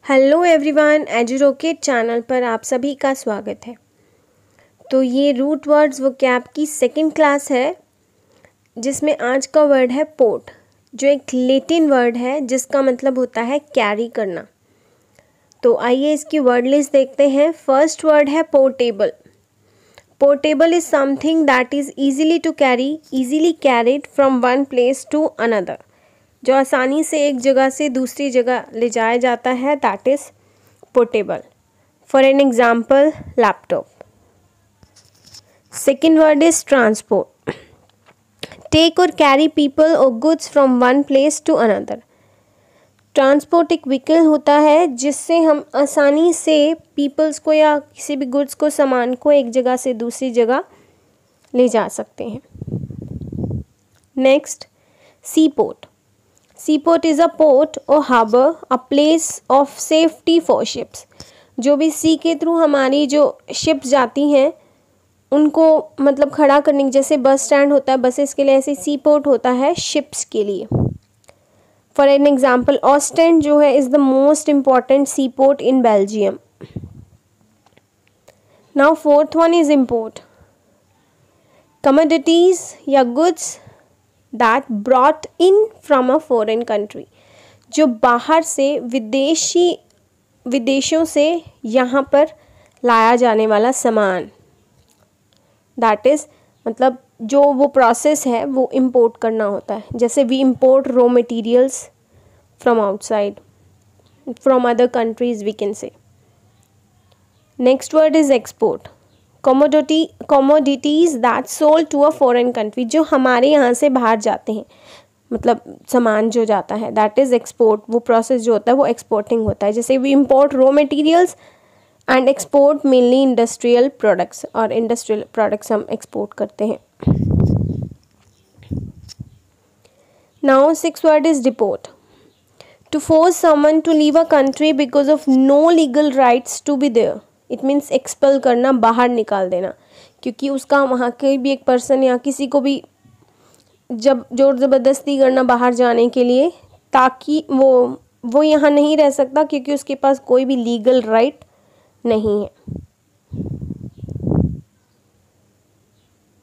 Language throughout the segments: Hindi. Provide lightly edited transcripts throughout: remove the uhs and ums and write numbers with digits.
हेलो एवरीवन, एजुरोकेट चैनल पर आप सभी का स्वागत है। तो ये रूट वर्ड्स वोकैब की सेकंड क्लास है, जिसमें आज का वर्ड है पोर्ट, जो एक लैटिन वर्ड है जिसका मतलब होता है कैरी करना। तो आइए इसकी वर्ड लिस्ट देखते हैं। फर्स्ट वर्ड है portable. Portable is something that is easily to carry, easily carried from one place to another, जो आसानी से एक जगह से दूसरी जगह ले जाया जाता है, that is portable. For an example, laptop. Second word is transport. Take और कैरी पीपल और goods from one place to another. Transport एक व्हीकल होता है जिससे हम आसानी से पीपल्स को या किसी भी गुड्स को, सामान को एक जगह से दूसरी जगह ले जा सकते हैं। Next, sea port. Seaport is a port और harbour, a place of safety for ships. जो भी सी के थ्रू हमारी जो शिप्स जाती हैं उनको मतलब खड़ा करने की, जैसे बस स्टैंड होता है बसेस के लिए, ऐसे सी पोर्ट होता है शिप्स के लिए। फॉर एन एग्जाम्पल, ऑस्टेंड जो है is the most important sea port in Belgium. Now fourth one is import. Commodities या goods that brought in from a foreign country, जो बाहर से विदेशों से यहाँ पर लाया जाने वाला सामान, दैट इज़ मतलब जो वो प्रोसेस है वो इम्पोर्ट करना होता है। जैसे we import raw materials from outside, from other countries we can say. Next word is export. Commodities that sold to a foreign country, जो हमारे यहाँ से बाहर जाते हैं, मतलब सामान जो जाता है, दैट इज़ एक्सपोर्ट। वो प्रोसेस जो होता है वो एक्सपोर्टिंग होता है। जैसे we import raw materials and export mainly industrial products, और इंडस्ट्रियल प्रोडक्ट्स हम एक्सपोर्ट करते हैं। Now six word is deport. To force someone to leave a country because of no legal rights to be there. It means expel करना, बाहर निकाल देना, क्योंकि उसका वहाँ के भी एक पर्सन या किसी को भी जब जोर ज़बरदस्ती करना बाहर जाने के लिए, ताकि वो यहाँ नहीं रह सकता क्योंकि उसके पास कोई भी लीगल राइट नहीं है।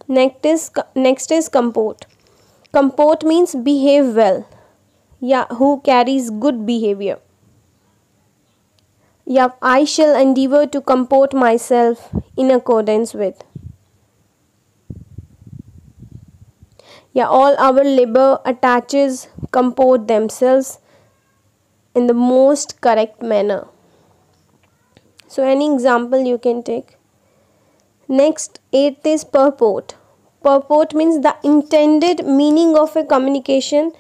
Next is comport. Comport means behave well या हु कैरीज गुड बिहेवियर, या I shall endeavor to comport myself in accordance with, या all our labor attaches comport themselves in the most correct manner. So any example you can take. Next, eighth is purport. Purport means the intended meaning of a communication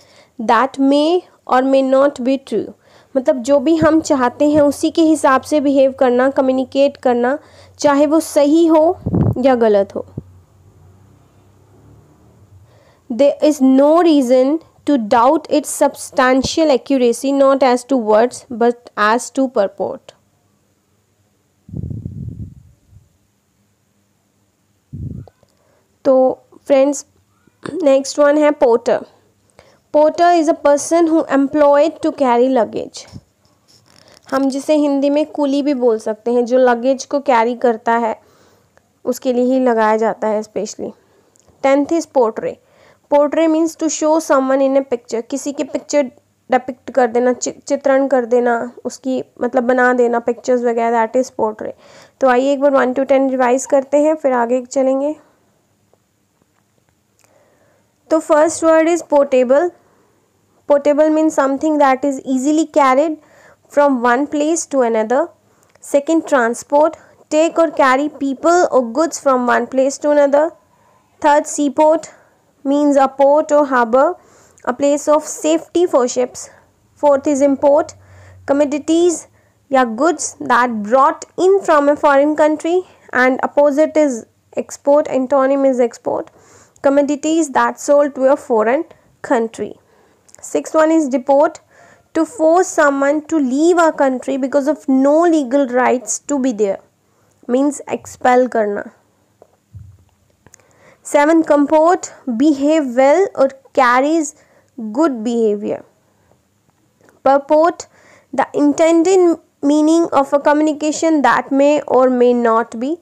that may or may not be true. मतलब जो भी हम चाहते हैं उसी के हिसाब से बिहेव करना, कम्युनिकेट करना, चाहे वो सही हो या गलत हो। There is no reason to doubt its substantial accuracy, not as to words but as to purport. तो फ्रेंड्स, नेक्स्ट वन है porter. Porter is a person who employed to carry luggage. हम जिसे हिंदी में कुली भी बोल सकते हैं, जो लगेज को कैरी करता है उसके लिए ही लगाया जाता है specially. Tenth is portray. Portray means to show someone in a picture, किसी की पिक्चर डिपिक्ट कर देना, चित्रण कर देना, उसकी मतलब बना देना पिक्चर्स वगैरह, दैट इज़ पोर्ट्रे। तो आइए एक बार 1 to 10 रिवाइज करते हैं, फिर आगे चलेंगे। तो first word is portable. Portable means something that is easily carried from one place to another. Second, transport. Take or carry people or goods from one place to another. Third, seaport means a port or harbor, a place of safety for ships. Fourth is import. Commodities या goods that brought in from a foreign country. And opposite is export. Antonym is export. Commodities that sold to a foreign country. Sixth one is deport. To force someone to leave a country because of no legal rights to be there, means expel करना. Seventh, comport, behave well or carries good behavior. Purport, the intended meaning of a communication that may or may not be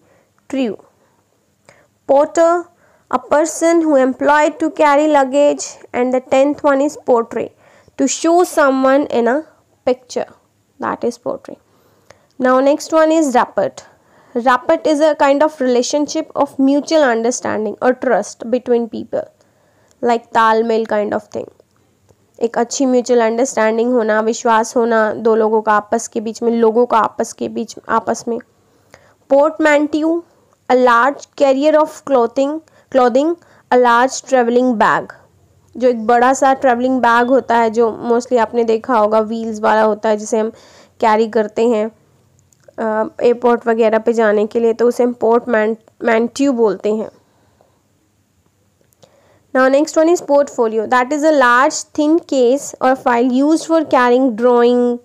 true. Porter, a person who employed to carry luggage, and the 10th one is portray, to show someone in a picture, that is portray. Now next one is rapport. Rapport is a kind of relationship of mutual understanding or trust between people, like तालमेल kind of thing. एक अच्छी म्यूचुअल अंडरस्टैंडिंग होना, विश्वास होना दो लोगों का आपस के बीच में, लोगों का आपस में. पोर्टमैंट्यू, a large carrier of clothing, a large traveling bag, जो एक बड़ा सा ट्रैवलिंग बैग होता है जो मोस्टली आपने देखा होगा व्हील्स वाला होता है, जिसे हम कैरी करते हैं एयरपोर्ट वगैरह पे जाने के लिए, तो उसे हम पोर्टमैंट्यू बोलते हैं. Now next one is portfolio. That is a large thin case or file used for carrying drawing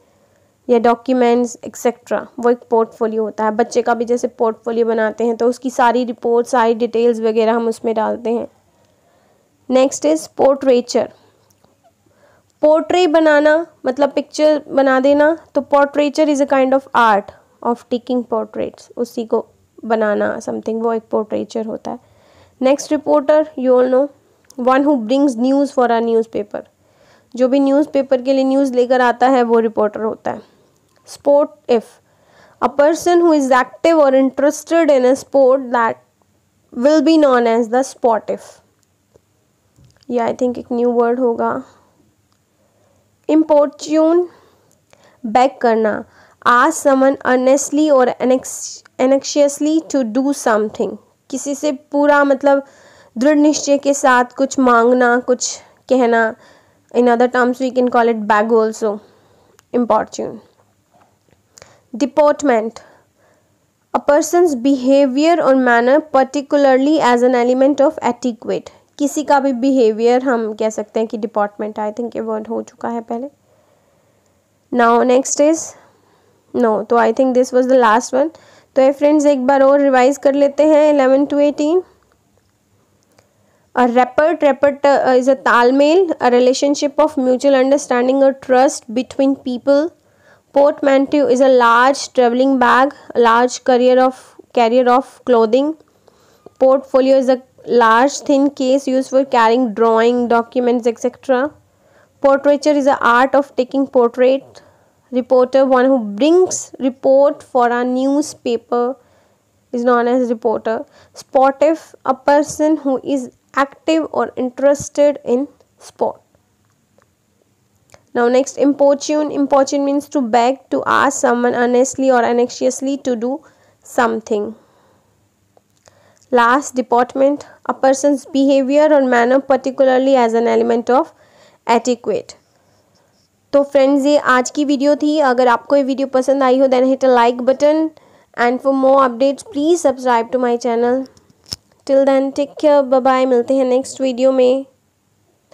या डॉक्यूमेंट्स एक्सेट्रा. वो एक पोर्टफोलियो होता है. बच्चे का भी जैसे पोर्टफोलियो बनाते हैं तो उसकी सारी रिपोर्ट, सारी डिटेल्स वगैरह हम उसमें डालते हैं. Next is portraiture. पोर्ट्रे बनाना मतलब पिक्चर बना देना, तो portraiture is a kind of art of taking portraits, उसी को बनाना समथिंग, वो एक पोर्ट्रेचर होता है. Next reporter, you all know, one who brings news for a newspaper. जो भी न्यूज़पेपर के लिए न्यूज़ लेकर आता है वो रिपोर्टर होता है. Sportif, a person who is active or interested in a sport that will be known as the sportif. ये I think एक न्यू वर्ड होगा. Importune, beg करना, ask someone earnestly or anxiously to do something. किसी से पूरा मतलब दृढ़ निश्चय के साथ कुछ मांगना, कुछ कहना. In other terms we can call it beg also. Importune. Deportment, a person's behavior or manner particularly as an element of etiquette. किसी का भी behavior हम कह सकते हैं कि deportment. I think ये word हो चुका है पहले. Now next is no, तो I think this was the last one. तो ये friends एक बार और revise कर लेते हैं 11 to 18. A rapport is a तालमेल, a relationship of mutual understanding or trust between people. Portmanteau is a large traveling bag, a large carrier of clothing. Portfolio is a large thin case used for carrying drawing, documents, etc. Portraiture is the art of taking portrait. Reporter, one who brings report for a newspaper, is known as reporter. Sportif, a person who is active or interested in sport. Now next, importune. Importune means to beg, to ask someone earnestly or anxiously to do something. Last, deportment, a person's behavior or manner particularly as an element of etiquette. तो फ्रेंड्स ये आज की वीडियो थी. अगर आपको ये वीडियो पसंद आई हो then hit a like button, and for more updates please subscribe to my channel. Till then take care, bye bye. मिलते हैं नेक्स्ट वीडियो में.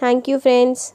Thank you friends.